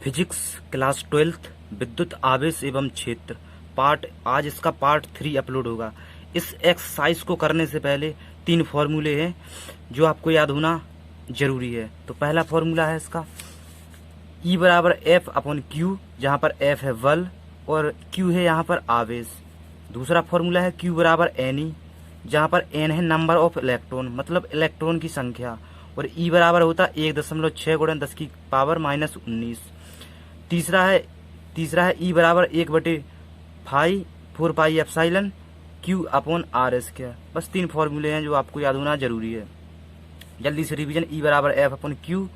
Physics class 12th विद्युत आवेश एवं क्षेत्र पार्ट। आज इसका पार्ट 3 अपलोड होगा। इस एक्सरसाइज को करने से पहले 3 फॉर्मूले हैं जो आपको याद होना जरूरी है। तो पहला फॉर्मूला है इसका E बराबर एफ अपॉन क्यू, जहाँ पर एफ है बल और क्यू है यहाँ पर आवेश। दूसरा फॉर्मूला है Q बराबर NE, जहाँ पर N है नंबर ऑफ इलेक्ट्रॉन, मतलब इलेक्ट्रॉन की संख्या, और E बराबर होता है 1.6 गुणन 10 की पावर -19। तीसरा है E बराबर 1/5 4 pi epsilon Q upon R square. बस 3 फॉर्मूले हैं जो आपको याद होना जरूरी है। जल्दी से रिवीजन। E बराबर एफ अपॉन क्यू,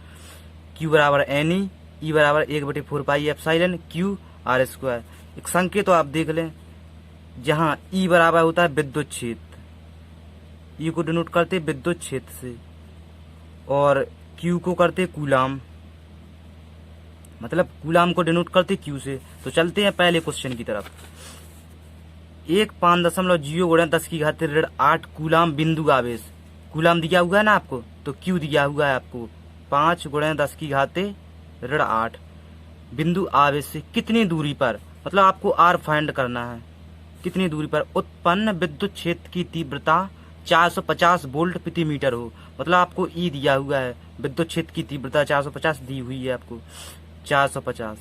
Q बराबर NE, E बराबर 1/4 pi epsilon Q R square. एक संकेत तो आप देख लें, जहाँ E बराबर होता है विद्युत क्षेत्र, E को डिनोट करते विद्युत क्षेत्र से, और Q को करते कूलाम, मतलब कूलाम को डिनोट करते Q से। तो चलते हैं पहले क्वेश्चन की तरफ। 5.0 गुणन 10 की घात -8 कूलाम बिंदु आवेश। कूलाम दिया हुआ है ना आपको, तो Q दिया हुआ है आपको 5 गुणन 10 की घात -8 बिंदु आवेश से कितनी दूरी पर, मतलब आपको R फाइंड करना है, कितनी दूरी पर उत्पन्न विद्युत क्षेत्र की तीव्रता 450 वोल्ट प्रति मीटर हो। मतलब आपको E दिया हुआ है, विद्युत क्षेत्र की तीव्रता 450 दी हुई है आपको 450।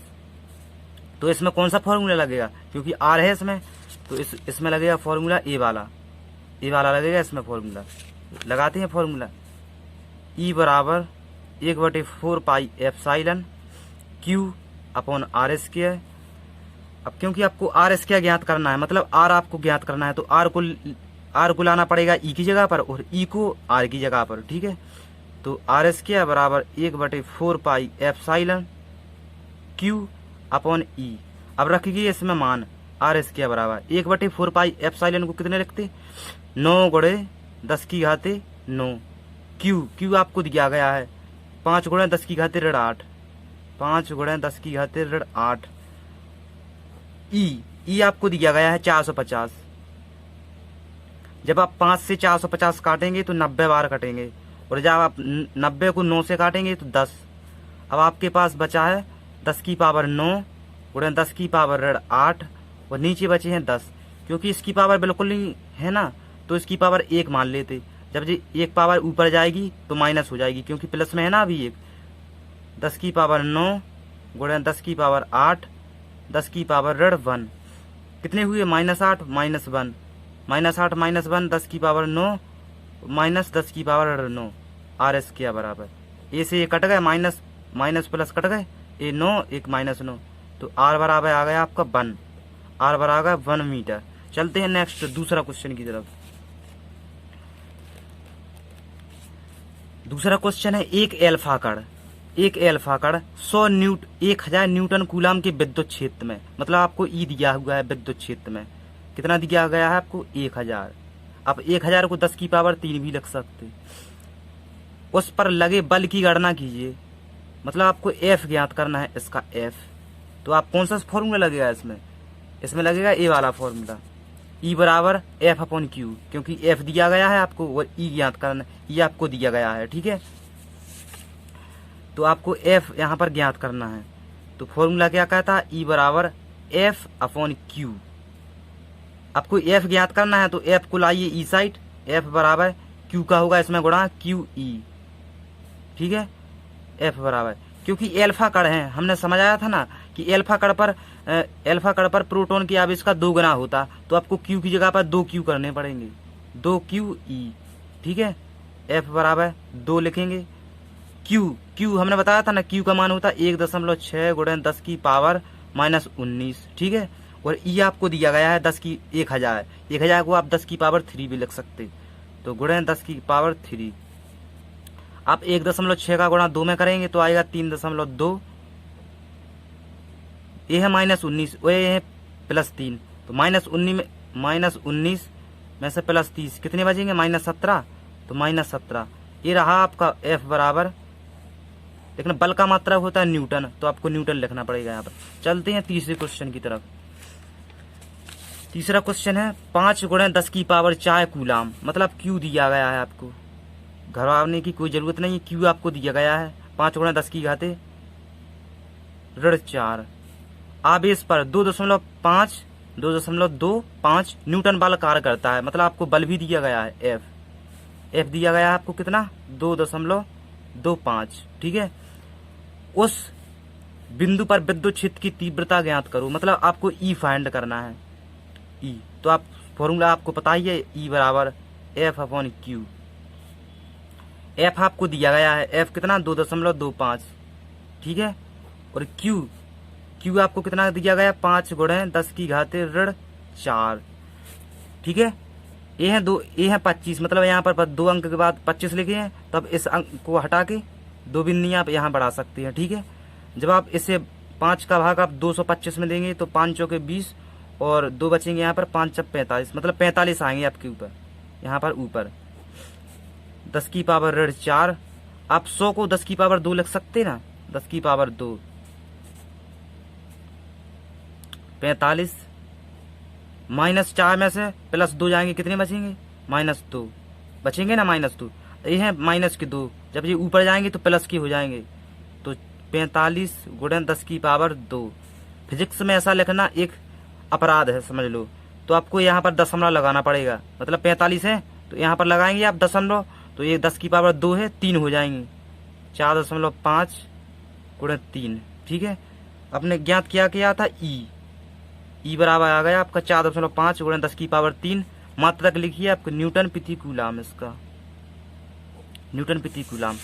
तो इसमें कौन सा फॉर्मूला लगेगा, क्योंकि R है इसमें, तो इसमें लगेगा फॉर्मूला ए वाला लगेगा इसमें फॉर्मूला। लगाते हैं फॉर्मूला। E बराबर 1/4 pi epsilon Q upon R square. अब क्योंकि आपको R स्क्वायर ज्ञात करना है, मतलब R आपको ज्ञात करना है, तो R को लाना पड़ेगा E की जगह पर और E को R की जगह पर, ठीक है। तो R स्क्वायर बराबर 1/4 pi epsilon Q upon E। अब रखिए इसमें मान R स्क्वायर बराबर 1/4 पाई एप्सिलॉन को कितने लिखते, 9 गुणे 10 की घात 9। Q आपको दिया गया है 5 गुणे 10 की घात 8, 5 गुणे 10 की घात 8। E आपको दिया गया है 450। जब आप 5 से 450 काटेंगे तो 90 बार कटेंगे, और जब आप 90 को 9 से काटेंगे तो 10। अब आपके पास बचा है 10 की पावर 9 गुणे 10 की पावर 8, और नीचे बचे हैं 10। क्योंकि इसकी पावर बिल्कुल नहीं है ना, तो इसकी पावर 1 मान लेते। जब जी एक पावर ऊपर जाएगी तो माइनस हो जाएगी, क्योंकि प्लस में है ना अभी एक। 10 की पावर 9 गुणे 10 की पावर 8 10 की पावर 1 कितने हुए, -8 -1 -8 -1 10 की पावर 9 माइनस 10 की पावर 9 R स्क्वायर बराबर ए से ये कट गए, माइनस प्लस कट गए, ए 9 एक -9, तो R बराबर आ गया आपका 1, R बराबर 1 मीटर। चलते हैं नेक्स्ट दूसरा क्वेश्चन की तरफ। दूसरा क्वेश्चन है एक एल्फा कण 1000 न्यूटन कूलाम के विद्युत क्षेत्र में, मतलब आपको E दिया हुआ है विद्युत क्षेत्र में, कितना दिया गया है आपको 1000। आप 1000 को 10 की पावर 3 भी लिख सकते। उस पर लगे बल की गणना कीजिए, मतलब आपको F ज्ञात करना है, इसका F। तो आप कौन सा फॉर्मूला लगेगा इसमें लगेगा ए वाला फॉर्मूला। E बराबर एफ अपॉन क्यू, क्योंकि F दिया गया है आपको और E ज्ञात करना, E आपको दिया गया है, ठीक है। तो आपको F यहाँ पर ज्ञात करना है। तो फॉर्मूला क्या कहता है, E बराबर एफ अपॉन क्यू। आपको F ज्ञात करना है तो F को लाइए E साइड, F बराबर Q का होगा इसमें गुणा QE, ठीक है। F बराबर, क्योंकि एल्फा कण है, हमने समझाया था ना कि एल्फा कण पर प्रोटॉन के आवेश का 2 गुना होता, तो आपको Q की जगह पर 2Q करने पड़ेंगे, 2QE, ठीक है। F बराबर 2 लिखेंगे। Q हमने बताया था ना, Q का मान होता है 1.6 गुणे 10 की पावर -19, ठीक है। और E आपको दिया गया है 1000 को आप 10 की पावर 3 भी लिख सकते, तो गुणे 10 की पावर 3। आप 1.6 का गुणा 2 में करेंगे तो आएगा 3.2। ये है -19 और ये है +3, तो -19 में से +30 कितने बचेंगे, -17, तो -17। ये रहा आपका F बराबर, लेकिन बल का मात्रा होता है न्यूटन, तो आपको न्यूटन लिखना पड़ेगा यहाँ पर। चलते हैं तीसरे क्वेश्चन की तरफ। तीसरा क्वेश्चन है 5 गुणे 10 की पावर 4 कूलाम, मतलब Q दिया गया है आपको, घबराने की कोई जरूरत नहीं है। Q आपको दिया गया है 5 गुणे 10 की घाते ऋण 4 आवेश पर 2.25 न्यूटन बल कार्य करता है। मतलब आपको बल भी दिया गया है एफ दिया गया है आपको कितना 2.25। ठीक है, उस बिंदु पर विद्युत क्षेत्र की तीव्रता ज्ञात करो। मतलब आपको ई फाइंड करना है। ई तो आप फॉर्मूला आपको पता ही है, ई बराबर एफ अपॉन क्यू। एफ आपको दिया गया है, एफ कितना 2.25। ठीक है, और क्यू आपको कितना दिया गया 5 × 10⁻⁴। ठीक है, ए है 25। मतलब यहाँ पर 2 अंक के बाद 25 लिखे हैं, तब इस अंक को हटा के 2 बिंदियां आप यहाँ बढ़ा सकते हैं। ठीक है, जब आप इसे 5 का भाग आप 225 में देंगे तो 5 चौके 20 और 2 बचेंगे यहाँ पर 5 × 45। मतलब 45 आएंगे आपके ऊपर, यहाँ पर ऊपर 10⁻⁴। आप 100 को 10⁻2 लिख सकते ना, 10⁻2 45 -4 में से +2 जाएंगे, कितने बचेंगे -2 बचेंगे ना, -2। ये है -2, जब ये ऊपर जाएंगे तो प्लस के हो जाएंगे। तो 45 × 10⁻2। फिजिक्स में ऐसा लिखना एक अपराध है, समझ लो। तो आपको यहाँ पर दशमलव लगाना पड़ेगा। मतलब 45 है तो यहाँ पर लगाएंगे आप दशमलव, तो ये 10⁻2 है, 3 हो जाएंगे। 4.5 × 3। ठीक है, अपने ज्ञात किया था ई बराबर आ गया आपका 4.5 × 10⁻3। मात्रक लिखिए आपको न्यूटन प्रति कूलाम, इसका न्यूटन प्रति कूलाम।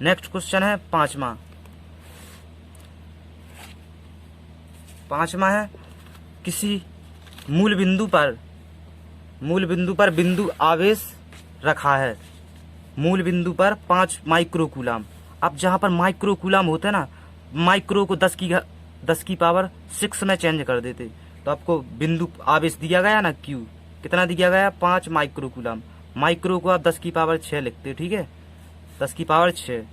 नेक्स्ट क्वेश्चन है पांचवा है, किसी मूल बिंदु पर बिंदु आवेश रखा है। मूल बिंदु पर 5 माइक्रो कूलाम। अब जहां पर माइक्रो कूलाम होते हैं ना, माइक्रो को 10⁻6 में चेंज कर देते, तो आपको बिंदु आवेश दिया गया ना क्यू, कितना दिया गया 5 माइक्रो कूलाम। माइक्रो को आप 10⁻6 लिखते। ठीक है, 10⁻6।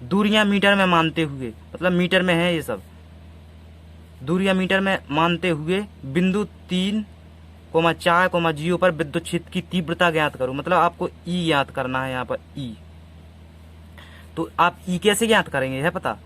दूरियां मीटर में मानते हुए, मतलब मीटर में है ये सब, दूरियां मीटर में मानते हुए बिंदु 3,4,0 पर विद्युत क्षेत्र की तीव्रता ज्ञात करो। मतलब आपको ई ज्ञात करना है यहाँ पर ई। तो आप ई कैसे ज्ञात करेंगे है पता,